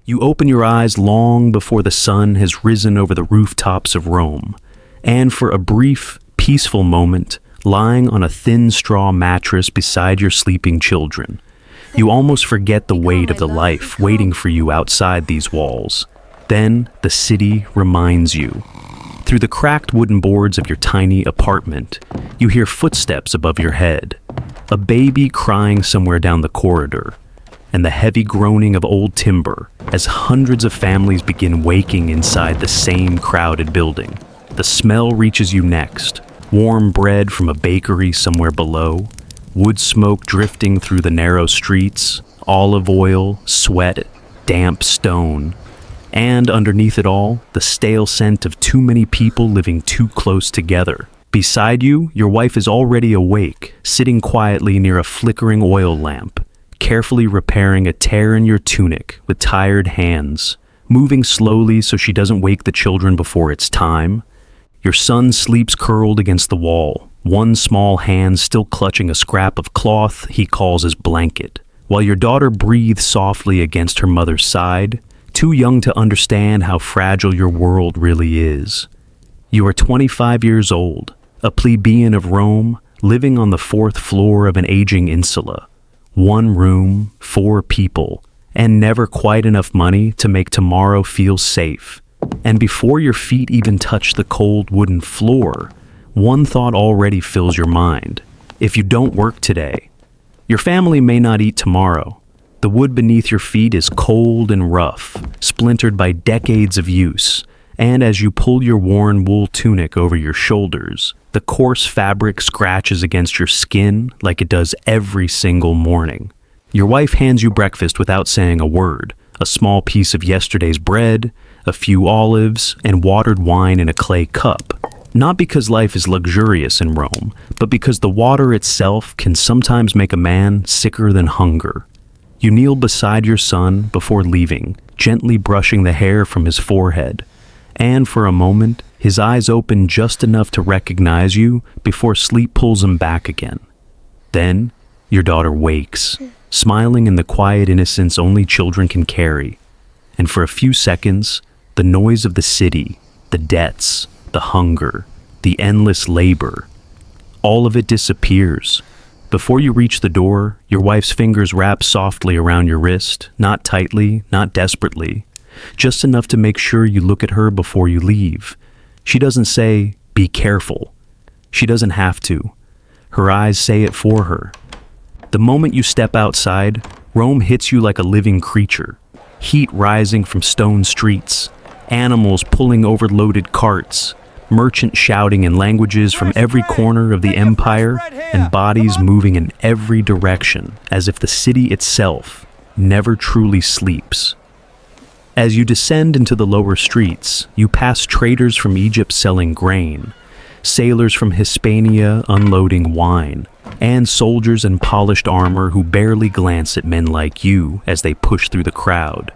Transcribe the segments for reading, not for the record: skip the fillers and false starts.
You open your eyes long before the sun has risen over the rooftops of Rome, and for a brief, peaceful moment, lying on a thin straw mattress beside your sleeping children, you almost forget the weight of the life waiting for you outside these walls. Then the city reminds you. Through the cracked wooden boards of your tiny apartment, you hear footsteps above your head, a baby crying somewhere down the corridor, and the heavy groaning of old timber as hundreds of families begin waking inside the same crowded building. The smell reaches you next, warm bread from a bakery somewhere below, wood smoke drifting through the narrow streets, olive oil, sweat, damp stone, and underneath it all, the stale scent of too many people living too close together. Beside you, your wife is already awake, sitting quietly near a flickering oil lamp, carefully repairing a tear in your tunic with tired hands, moving slowly so she doesn't wake the children before it's time. Your son sleeps curled against the wall, one small hand still clutching a scrap of cloth he calls his blanket, while your daughter breathes softly against her mother's side, too young to understand how fragile your world really is. You are 25 years old, a plebeian of Rome, living on the 4th floor of an aging insula. 1 room, 4 people, and never quite enough money to make tomorrow feel safe. And before your feet even touch the cold wooden floor, one thought already fills your mind. If you don't work today, your family may not eat tomorrow. The wood beneath your feet is cold and rough, splintered by decades of use, and as you pull your worn wool tunic over your shoulders, the coarse fabric scratches against your skin like it does every single morning. Your wife hands you breakfast without saying a word, a small piece of yesterday's bread, a few olives, and watered wine in a clay cup. Not because life is luxurious in Rome, but because the water itself can sometimes make a man sicker than hunger. You kneel beside your son before leaving, gently brushing the hair from his forehead, and for a moment, his eyes open just enough to recognize you before sleep pulls him back again. Then, your daughter wakes, smiling in the quiet innocence only children can carry. And for a few seconds, the noise of the city, the debts, the hunger, the endless labor, all of it disappears. Before you reach the door, your wife's fingers wrap softly around your wrist, not tightly, not desperately, just enough to make sure you look at her before you leave. She doesn't say, "Be careful." She doesn't have to. Her eyes say it for her. The moment you step outside, Rome hits you like a living creature. Heat rising from stone streets, animals pulling overloaded carts, merchants shouting in languages from every corner of the empire, and bodies moving in every direction, as if the city itself never truly sleeps. As you descend into the lower streets, you pass traders from Egypt selling grain, sailors from Hispania unloading wine, and soldiers in polished armor who barely glance at men like you as they push through the crowd.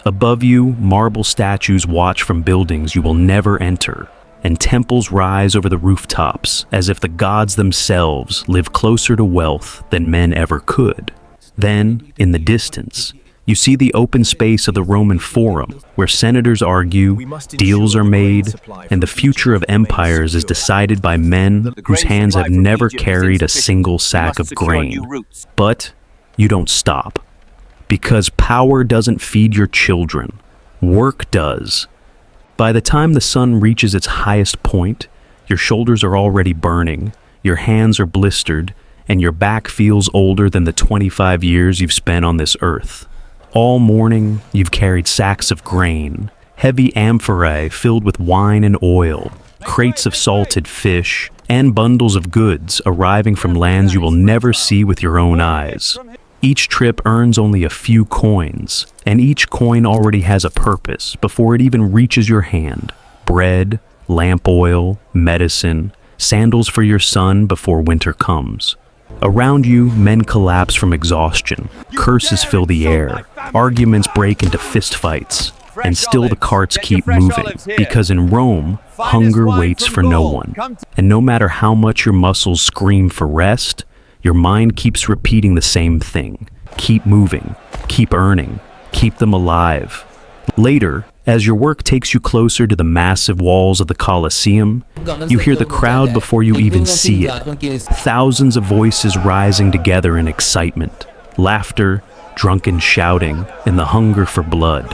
Above you, marble statues watch from buildings you will never enter, and temples rise over the rooftops as if the gods themselves live closer to wealth than men ever could. Then, in the distance, you see the open space of the Roman Forum, where senators argue, deals are made, and the future of empires is decided by men whose hands have never carried a single sack of grain. But you don't stop, because power doesn't feed your children. Work does. By the time the sun reaches its highest point, your shoulders are already burning, your hands are blistered, and your back feels older than the 25 years you've spent on this earth. All morning, you've carried sacks of grain, heavy amphorae filled with wine and oil, crates of salted fish, and bundles of goods arriving from lands you will never see with your own eyes. Each trip earns only a few coins, and each coin already has a purpose before it even reaches your hand. Bread, lamp oil, medicine, sandals for your son before winter comes. Around you, men collapse from exhaustion, curses fill the air, arguments break into fistfights, and still the carts keep moving, because in Rome, hunger waits for no one. And no matter how much your muscles scream for rest, your mind keeps repeating the same thing. Keep moving, keep earning, keep them alive. Later, as your work takes you closer to the massive walls of the Colosseum, you hear the crowd before you even see it. Thousands of voices rising together in excitement, laughter, drunken shouting, and the hunger for blood.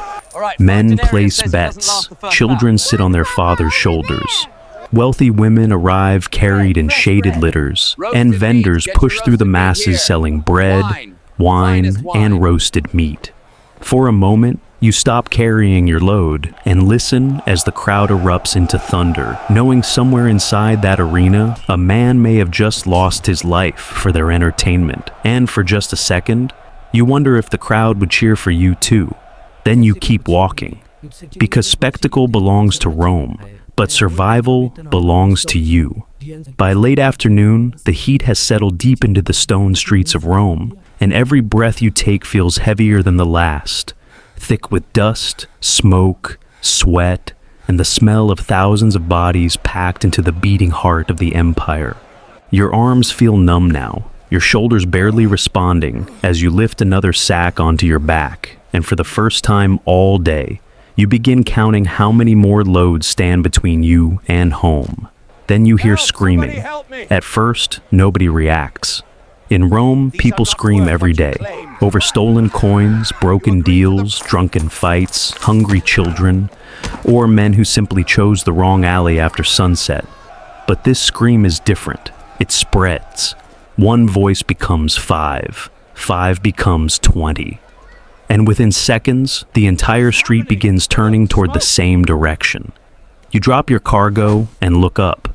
Men place bets, children sit on their fathers' shoulders. Wealthy women arrive carried in shaded litters, and vendors push through the masses selling bread, wine, and roasted meat. For a moment, you stop carrying your load and listen as the crowd erupts into thunder, knowing somewhere inside that arena, a man may have just lost his life for their entertainment. And for just a second, you wonder if the crowd would cheer for you too. Then you keep walking, because spectacle belongs to Rome, but survival belongs to you. By late afternoon, the heat has settled deep into the stone streets of Rome, and every breath you take feels heavier than the last, thick with dust, smoke, sweat, and the smell of thousands of bodies packed into the beating heart of the empire. Your arms feel numb now, your shoulders barely responding as you lift another sack onto your back, and for the first time all day, you begin counting how many more loads stand between you and home. Then you hear screaming. At first, nobody reacts. In Rome, people scream every day, over stolen coins, broken deals, drunken fights, hungry children, or men who simply chose the wrong alley after sunset. But this scream is different. It spreads. One voice becomes 5. 5 becomes 20. And within seconds, the entire street begins turning toward the same direction. You drop your cargo and look up.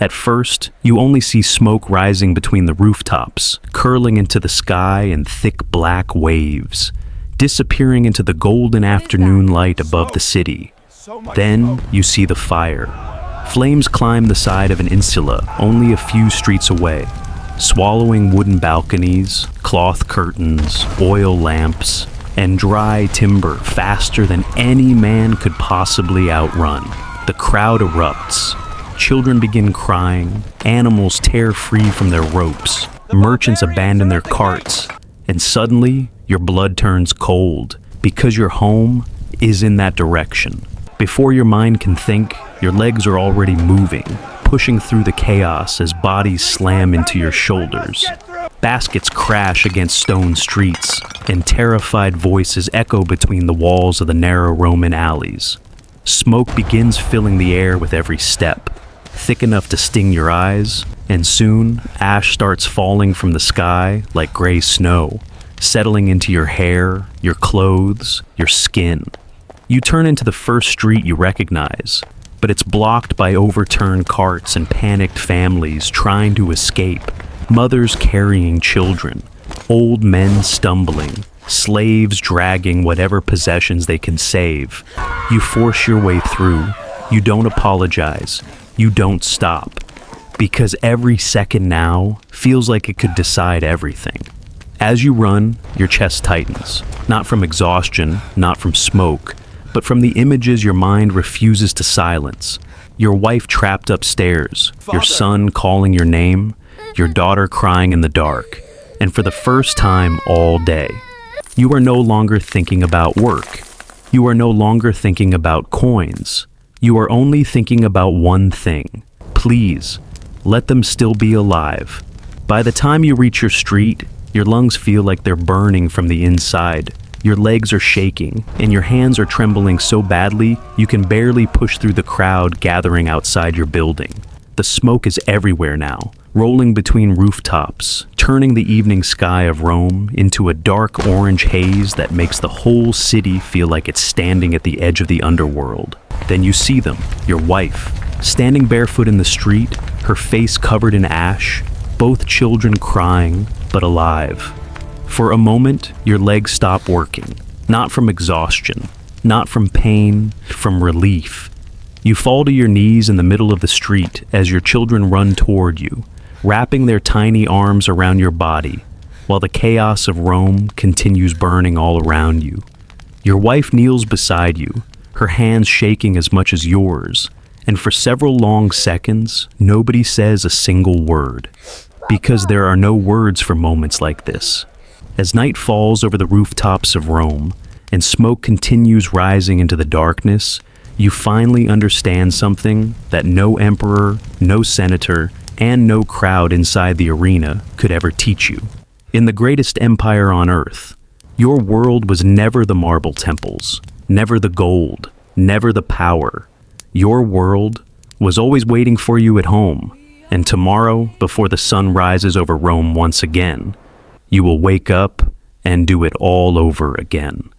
At first, you only see smoke rising between the rooftops, curling into the sky in thick black waves, disappearing into the golden afternoon light above the city. Then you see the fire. Flames climb the side of an insula only a few streets away, swallowing wooden balconies, cloth curtains, oil lamps, and dry timber faster than any man could possibly outrun. The crowd erupts. Children begin crying, animals tear free from their ropes, merchants abandon their carts, and suddenly your blood turns cold because your home is in that direction. Before your mind can think, your legs are already moving, pushing through the chaos as bodies slam into your shoulders. Baskets crash against stone streets, and terrified voices echo between the walls of the narrow Roman alleys. Smoke begins filling the air with every step, thick enough to sting your eyes, and soon ash starts falling from the sky like gray snow, settling into your hair, your clothes, your skin. You turn into the first street you recognize, but it's blocked by overturned carts and panicked families trying to escape, mothers carrying children, old men stumbling, slaves dragging whatever possessions they can save. You force your way through. You don't apologize. You don't stop. Because every second now feels like it could decide everything. As you run, your chest tightens. Not from exhaustion, not from smoke, but from the images your mind refuses to silence. Your wife trapped upstairs, your son calling your name, your daughter crying in the dark. And for the first time all day, you are no longer thinking about work. You are no longer thinking about coins. You are only thinking about one thing. Please, let them still be alive. By the time you reach your street, your lungs feel like they're burning from the inside. Your legs are shaking, and your hands are trembling so badly you can barely push through the crowd gathering outside your building. The smoke is everywhere now, rolling between rooftops, turning the evening sky of Rome into a dark orange haze that makes the whole city feel like it's standing at the edge of the underworld. Then you see them, your wife, standing barefoot in the street, her face covered in ash, both children crying, but alive. For a moment, your legs stop working, not from exhaustion, not from pain, from relief. You fall to your knees in the middle of the street as your children run toward you, wrapping their tiny arms around your body, while the chaos of Rome continues burning all around you. Your wife kneels beside you, her hands shaking as much as yours, and for several long seconds, nobody says a single word, because there are no words for moments like this. As night falls over the rooftops of Rome, and smoke continues rising into the darkness, you finally understand something that no emperor, no senator, and no crowd inside the arena could ever teach you. In the greatest empire on earth, your world was never the marble temples, never the gold, never the power. Your world was always waiting for you at home, and tomorrow, before the sun rises over Rome once again, you will wake up and do it all over again.